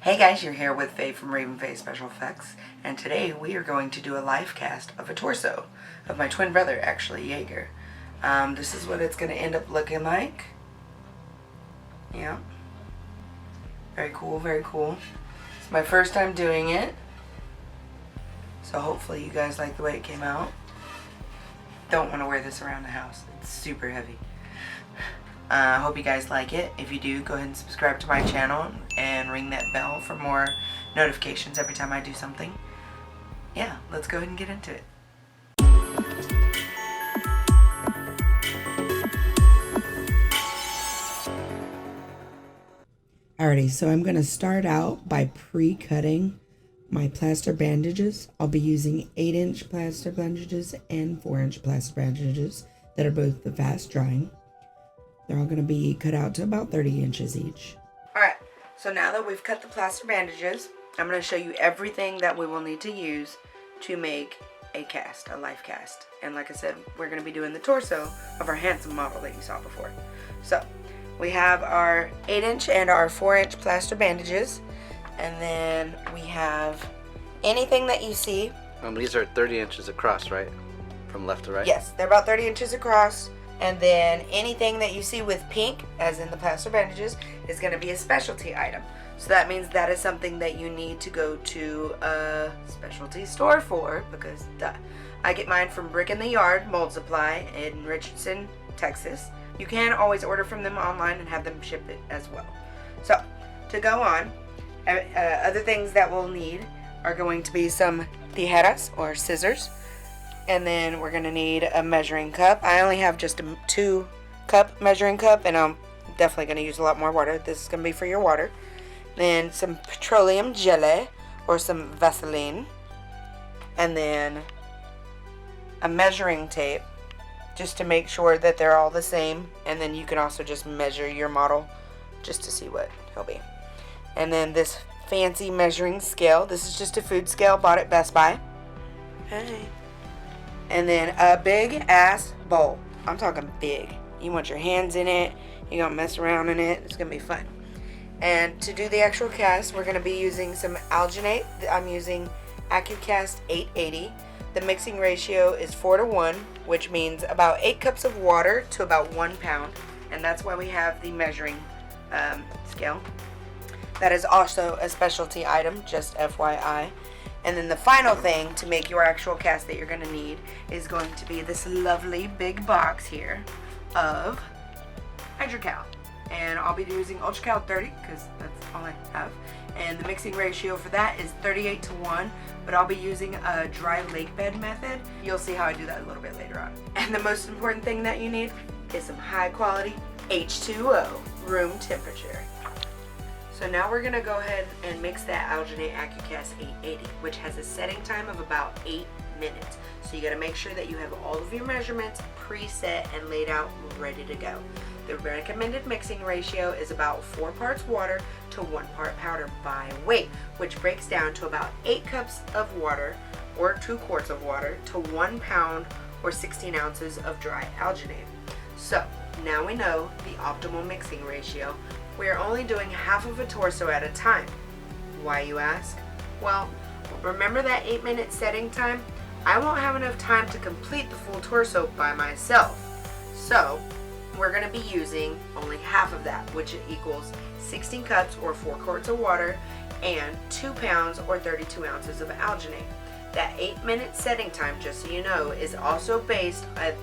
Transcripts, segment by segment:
Hey guys, you're here with Faye from Faye Special Effects, and today we are going to do a live cast of a torso of my twin brother, actually, Jaeger. This is what it's going to end up looking like. Yeah. Very cool, very cool. It's my first time doing it, so hopefully you guys like the way it came out. Don't want to wear this around the house. It's super heavy. I hope you guys like it. If you do, go ahead and subscribe to my channel and ring that bell for more notifications every time I do something. Yeah, let's go ahead and get into it. Alrighty, so I'm going to start out by pre-cutting my plaster bandages. I'll be using 8-inch plaster bandages and 4-inch plaster bandages that are both the fast drying. They're all going to be cut out to about 30 inches each. Alright, so now that we've cut the plaster bandages, I'm going to show you everything that we will need to use to make a cast, a life cast. And like I said, we're going to be doing the torso of our handsome model that you saw before. So, we have our 8-inch and our 4-inch plaster bandages. And then we have anything that you see. These are 30 inches across, right? From left to right? Yes, they're about 30 inches across. And then anything that you see with pink, as in the plaster bandages, is going to be a specialty item. So that means that is something that you need to go to a specialty store for, because duh. I get mine from Brick in the Yard Mold Supply in Richardson, Texas. You can always order from them online and have them ship it as well. So, to go on, other things that we'll need are going to be some tijeras, or scissors. And then we're going to need a measuring cup. I only have just a 2-cup measuring cup, and I'm definitely going to use a lot more water. This is going to be for your water. Then some petroleum jelly, or some Vaseline. And then a measuring tape, just to make sure that they're all the same. And then you can also just measure your model, just to see what he'll be. And then this fancy measuring scale. This is just a food scale, bought at Best Buy. Hey. And then a big ass bowl. I'm talking big. You want your hands in it. You're going to mess around in it. It's going to be fun. And to do the actual cast, we're going to be using some Alginate. I'm using AccuCast 880. The mixing ratio is 4:1, which means about 8 cups of water to about 1 pound. And that's why we have the measuring scale. That is also a specialty item, just FYI. And then the final thing to make your actual cast that you're going to need is going to be this lovely big box here of hydrocal. And I'll be using UltraCal 30 because that's all I have. And the mixing ratio for that is 38:1, but I'll be using a dry lake bed method. You'll see how I do that a little bit later on. And the most important thing that you need is some high quality H2O, room temperature. So now we're going to go ahead and mix that Alginate AccuCast 880, which has a setting time of about 8 minutes. So you got to make sure that you have all of your measurements preset and laid out, ready to go. The recommended mixing ratio is about 4 parts water to 1 part powder by weight, which breaks down to about 8 cups of water or 2 quarts of water to 1 pound or 16 ounces of dry Alginate. So now we know the optimal mixing ratio. We are only doing half of a torso at a time. Why, you ask? Well, remember that 8-minute setting time? I won't have enough time to complete the full torso by myself. So, we're going to be using only half of that, which equals 16 cups or 4 quarts of water and 2 pounds or 32 ounces of Alginate. That 8-minute setting time, just so you know, is also based at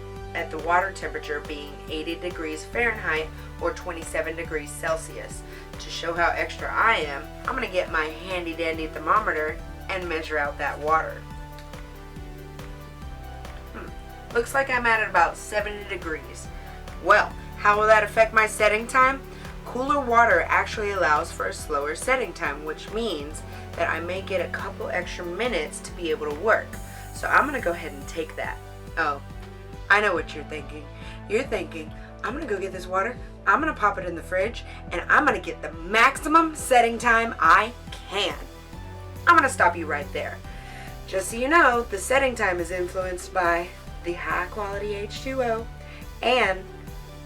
the water temperature being 80 degrees Fahrenheit or 27 degrees Celsius. To show how extra I am, I'm going to get my handy dandy thermometer and measure out that water. Looks like I'm at about 70 degrees. Well, how will that affect my setting time? Cooler water actually allows for a slower setting time, which means that I may get a couple extra minutes to be able to work. So I'm going to go ahead and take that. Oh, I know what you're thinking. You're thinking, I'm going to go get this water, I'm going to pop it in the fridge, and I'm going to get the maximum setting time I can. I'm going to stop you right there. Just so you know, the setting time is influenced by the high quality H2O and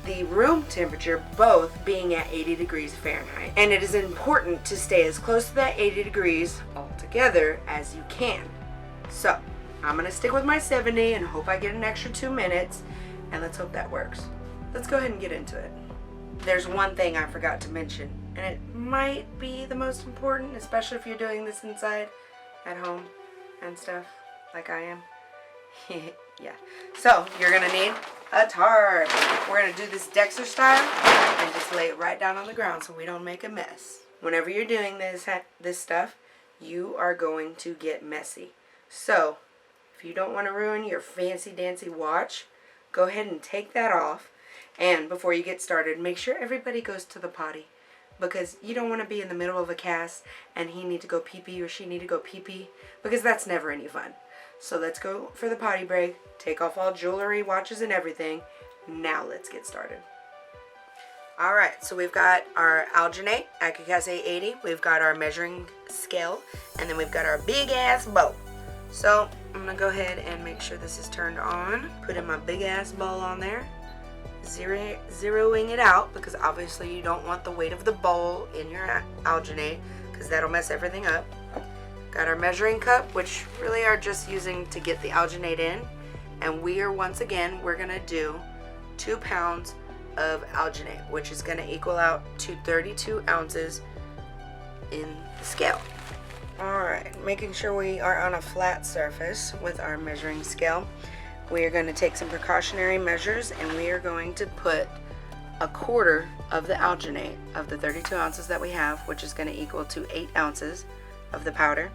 the room temperature both being at 80 degrees Fahrenheit. And it is important to stay as close to that 80 degrees altogether as you can. So, I'm going to stick with my 70 and hope I get an extra 2 minutes, and let's hope that works. Let's go ahead and get into it. There's one thing I forgot to mention, and it might be the most important, especially if you're doing this inside at home and stuff like I am. Yeah. So, you're going to need a tarp. We're going to do this Dexter style and just lay it right down on the ground so we don't make a mess. Whenever you're doing this stuff, you are going to get messy. So, if you don't want to ruin your fancy dancy watch, go ahead and take that off. And before you get started, make sure everybody goes to the potty, because you don't want to be in the middle of a cast and he need to go pee-pee or she need to go pee-pee, because that's never any fun. So let's go for the potty break, take off all jewelry, watches, and everything. Now let's get started. Alright, so we've got our Alginate, Akikase 80, we've got our measuring scale, and then we've got our big ass bowl. So I'm going to go ahead and make sure this is turned on, put in my big ass bowl on there, zeroing it out, because obviously you don't want the weight of the bowl in your Alginate, because that'll mess everything up. Got our measuring cup, which really are just using to get the Alginate in, and we're going to do 2 pounds of Alginate, which is going to equal out to 32 ounces in the scale. Alright, making sure we are on a flat surface with our measuring scale. We are going to take some precautionary measures, and we are going to put 1/4 of the Alginate of the 32 ounces that we have, which is going to equal to 8 ounces of the powder.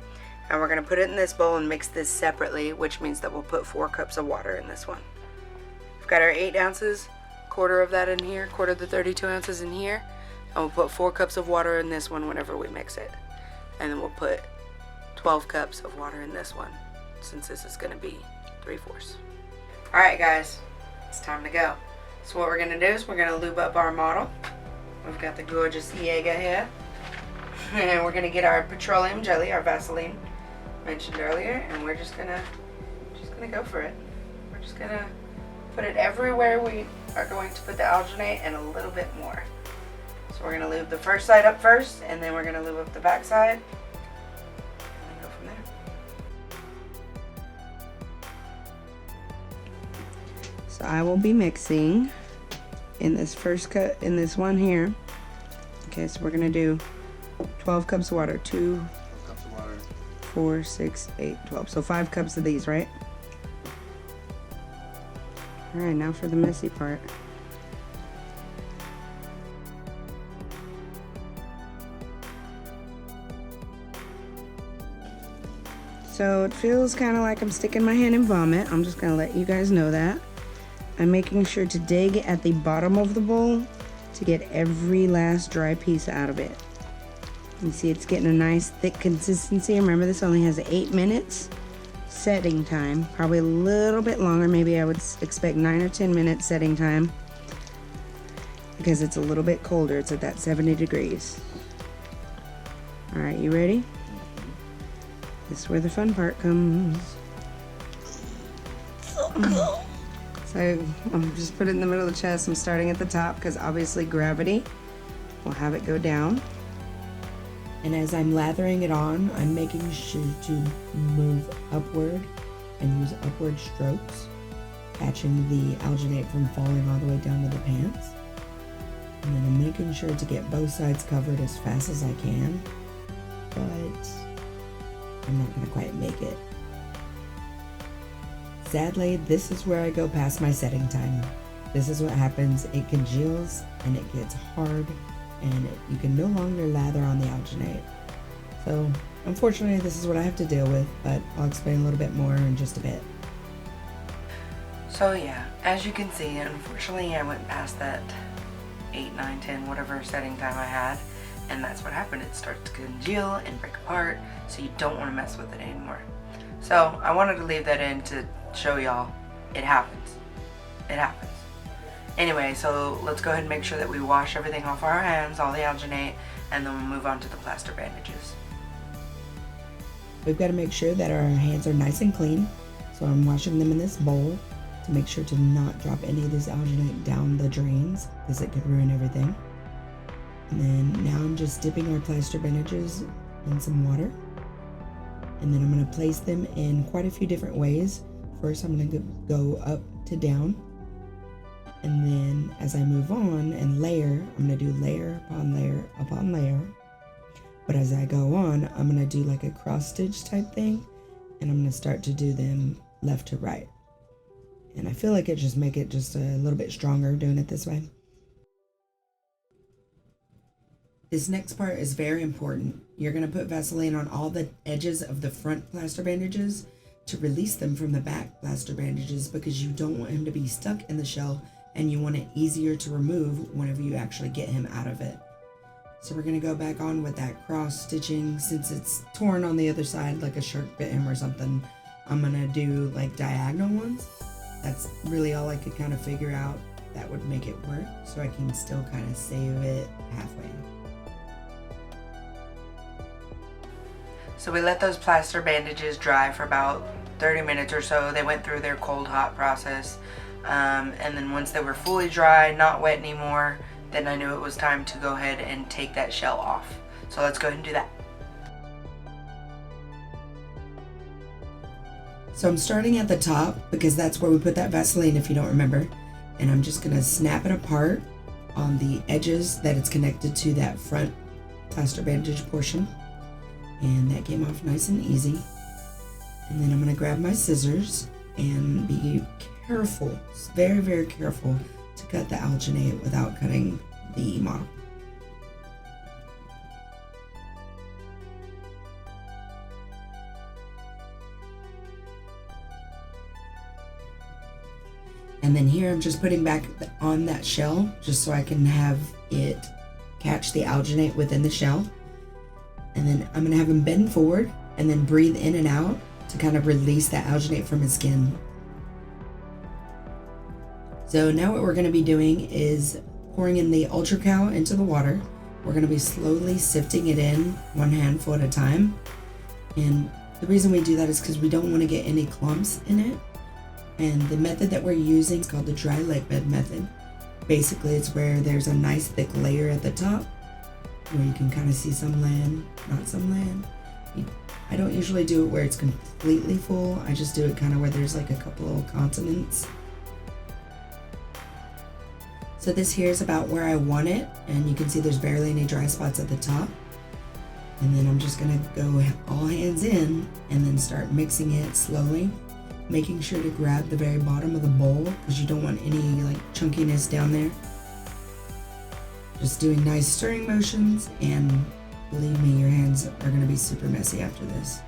And we're going to put it in this bowl and mix this separately, which means that we'll put 4 cups of water in this one. We've got our 8 ounces, 1/4 of that in here, 1/4 of the 32 ounces in here, and we'll put 4 cups of water in this one whenever we mix it. And then we'll put 12 cups of water in this one, since this is going to be 3/4. Alright guys, it's time to go. So what we're going to do is we're going to lube up our model. We've got the gorgeous Jaeger here. And we're going to get our petroleum jelly, our Vaseline, mentioned earlier, and we're just gonna go for it. We're just going to put it everywhere we are going to put the Alginate, and a little bit more. So we're going to lube the first side up first, and then we're going to lube up the back side. So I will be mixing in this first cut, in this one here. Okay, so we're gonna do 12 cups of water. 2 cups of water. 4, 6, 8, 12. So 5 cups of these, right? Alright, now for the messy part. So it feels kind of like I'm sticking my hand in vomit. I'm just gonna let you guys know that. I'm making sure to dig at the bottom of the bowl to get every last dry piece out of it. You see it's getting a nice thick consistency. Remember, this only has 8 minutes setting time, probably a little bit longer. Maybe I would expect 9 or 10 minutes setting time, because it's a little bit colder. It's at that 70 degrees. Alright, you ready? This is where the fun part comes. So I'm just put it in the middle of the chest. I'm starting at the top because obviously gravity will have it go down. And as I'm lathering it on, I'm making sure to move upward and use upward strokes, catching the Alginate from falling all the way down to the pants. And then I'm making sure to get both sides covered as fast as I can, but I'm not going to quite make it. Sadly, this is where I go past my setting time. This is what happens. It congeals and it gets hard, and you can no longer lather on the Alginate. So, unfortunately, this is what I have to deal with, but I'll explain a little bit more in just a bit. So yeah, as you can see, unfortunately, I went past that 8, 9, 10, whatever setting time I had, and that's what happened. It starts to congeal and break apart, so you don't want to mess with it anymore. So I wanted to leave that in to show y'all it happens. It happens. Anyway, so let's go ahead and make sure that we wash everything off our hands, all the Alginate, and then we'll move on to the plaster bandages. We've got to make sure that our hands are nice and clean, so I'm washing them in this bowl to make sure to not drop any of this alginate down the drains because it could ruin everything. And then now I'm just dipping our plaster bandages in some water. And then I'm going to place them in quite a few different ways. First, I'm going to go up to down. And then as I move on and layer, I'm going to do layer upon layer upon layer. But as I go on, I'm going to do like a cross stitch type thing. And I'm going to start to do them left to right. And I feel like it just make it just a little bit stronger doing it this way. This next part is very important. You're going to put Vaseline on all the edges of the front plaster bandages to release them from the back plaster bandages because you don't want him to be stuck in the shell and you want it easier to remove whenever you actually get him out of it. So we're going to go back on with that cross stitching. Since it's torn on the other side like a shark bit him or something, I'm going to do like diagonal ones. That's really all I could kind of figure out that would make it work so I can still kind of save it halfway. So we let those plaster bandages dry for about 30 minutes or so. They went through their cold hot process. And then once they were fully dry, not wet anymore, then I knew it was time to go ahead and take that shell off. So let's go ahead and do that. So I'm starting at the top because that's where we put that Vaseline if you don't remember. And I'm just gonna snap it apart on the edges that it's connected to that front plaster bandage portion. And that came off nice and easy. And then I'm going to grab my scissors and be careful, very, very careful to cut the alginate without cutting the model. And then here I'm just putting back on that shell just so I can have it catch the alginate within the shell. And then I'm gonna have him bend forward and then breathe in and out to kind of release that alginate from his skin. So now what we're gonna be doing is pouring in the hydrocal into the water. We're gonna be slowly sifting it in one handful at a time. And the reason we do that is because we don't want to get any clumps in it. And the method that we're using is called the dry lake bed method. Basically, it's where there's a nice thick layer at the top where you can kind of see some land, not some land. I don't usually do it where it's completely full. I just do it kind of where there's like a couple of continents. So this here is about where I want it, and you can see there's barely any dry spots at the top. And then I'm just gonna go all hands in and then start mixing it slowly, making sure to grab the very bottom of the bowl because you don't want any like chunkiness down there. Just doing nice stirring motions, and believe me, your hands are gonna be super messy after this.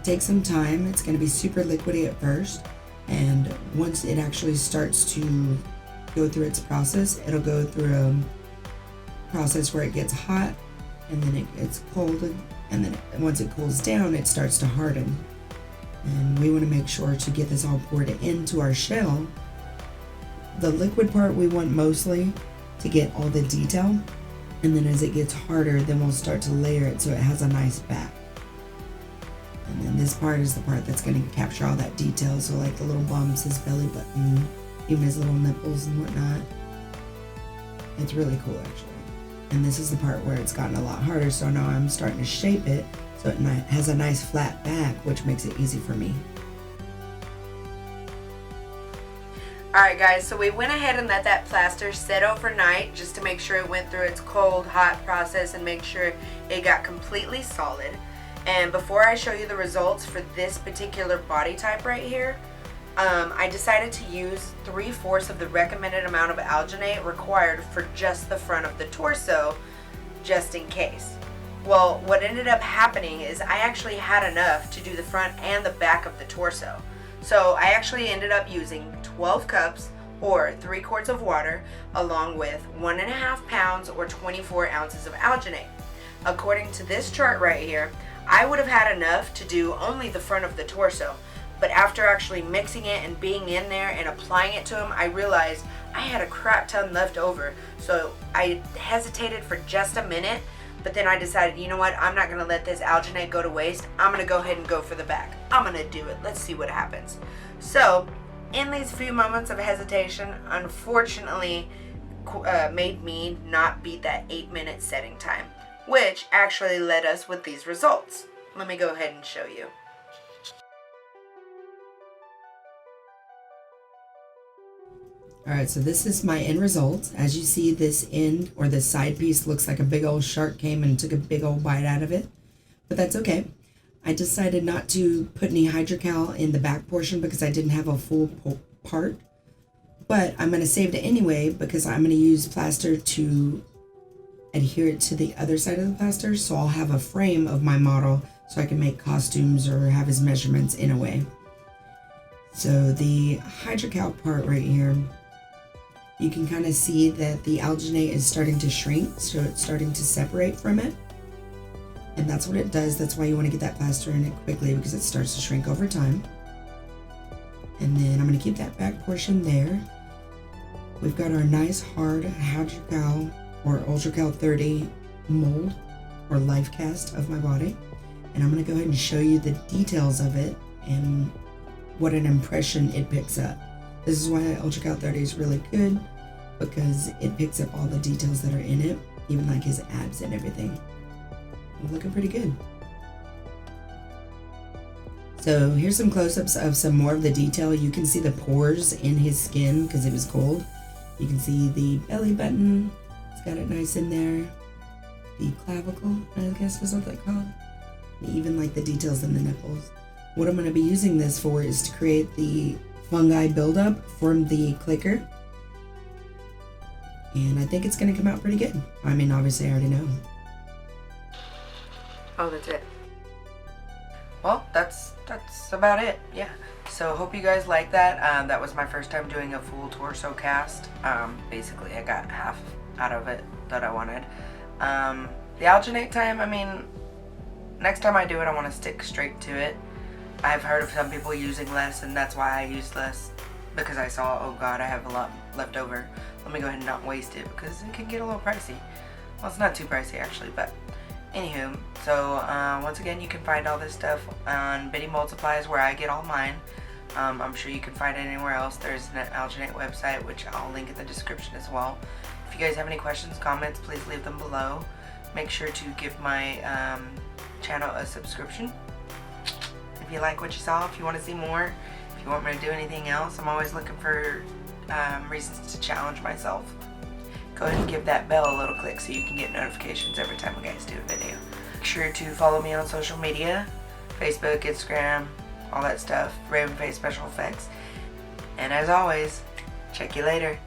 Take some time. It's gonna be super liquidy at first, and once it actually starts to go through its process, it'll go through a process where it gets hot and then it gets cold, and then once it cools down, it starts to harden. And we want to make sure to get this all poured into our shell. The liquid part we want mostly to get all the detail, and then as it gets harder, then we'll start to layer it so it has a nice back. And then this part is the part that's going to capture all that detail, so like the little bumps, his belly button, even his little nipples and whatnot. It's really cool actually. And this is the part where it's gotten a lot harder, so now I'm starting to shape it so it has a nice flat back, which makes it easy for me. Alright guys, so we went ahead and let that plaster sit overnight just to make sure it went through its cold, hot process and make sure it got completely solid. And before I show you the results for this particular body type right here, I decided to use 3/4 of the recommended amount of alginate required for just the front of the torso, just in case. Well, what ended up happening is I actually had enough to do the front and the back of the torso. So I actually ended up using 12 cups or 3 quarts of water along with 1.5 pounds or 24 ounces of alginate. According to this chart right here, I would have had enough to do only the front of the torso. But after actually mixing it and being in there and applying it to him, I realized I had a crap ton left over. So I hesitated for just a minute, but then I decided, you know what, I'm not going to let this alginate go to waste. I'm going to go ahead and go for the back. I'm going to do it. Let's see what happens. So in these few moments of hesitation, unfortunately, made me not beat that 8-minute setting time, which actually led us with these results. Let me go ahead and show you. Alright, so this is my end result. As you see, this end or this side piece looks like a big old shark came and took a big old bite out of it. But that's okay. I decided not to put any hydrocal in the back portion because I didn't have a full part. But I'm going to save it anyway because I'm going to use plaster to adhere it to the other side of the plaster. So I'll have a frame of my model so I can make costumes or have his measurements in a way. So the hydrocal part right here, you can kind of see that the alginate is starting to shrink, so it's starting to separate from it. And that's what it does. That's why you want to get that plaster in it quickly, because it starts to shrink over time. And then I'm going to keep that back portion there. We've got our nice hard hydrocal or ultracal 30 mold or Lifecast of my body. And I'm going to go ahead and show you the details of it and what an impression it picks up. This is why ultracal 30 is really good, because it picks up all the details that are in it, even like his abs and everything. Looking pretty good. So here's some close-ups of some more of the detail. You can see the pores in his skin because it was cold. You can see the belly button. It's got it nice in there. The clavicle, I guess is what they call it. Even like the details in the nipples. What I'm going to be using this for is to create the fungi buildup from the clicker. And I think it's going to come out pretty good. I mean, obviously I already know. Oh, that's it. Well, that's about it. Yeah. So hope you guys like that. That was my first time doing a full torso cast. Basically, I got half out of it that I wanted. The alginate time, I mean, next time I do it, I want to stick straight to it. I've heard of some people using less, and that's why I used less, because I saw, oh god, I have a lot left over. Let me go ahead and not waste it, because it can get a little pricey. Well, it's not too pricey actually, but anywho. So once again, you can find all this stuff on Biddy Multiplies, where I get all mine. I'm sure you can find it anywhere else. There's an Alginate website, which I'll link in the description as well. If you guys have any questions, comments, please leave them below. Make sure to give my channel a subscription if you like what you saw. If you want to see more, if you want me to do anything else, I'm always looking for reasons to challenge myself. Go ahead and give that bell a little click so you can get notifications every time you guys do a video. Make sure to follow me on social media, Facebook, Instagram, all that stuff, Raven Faye Special Effects. And as always, check you later.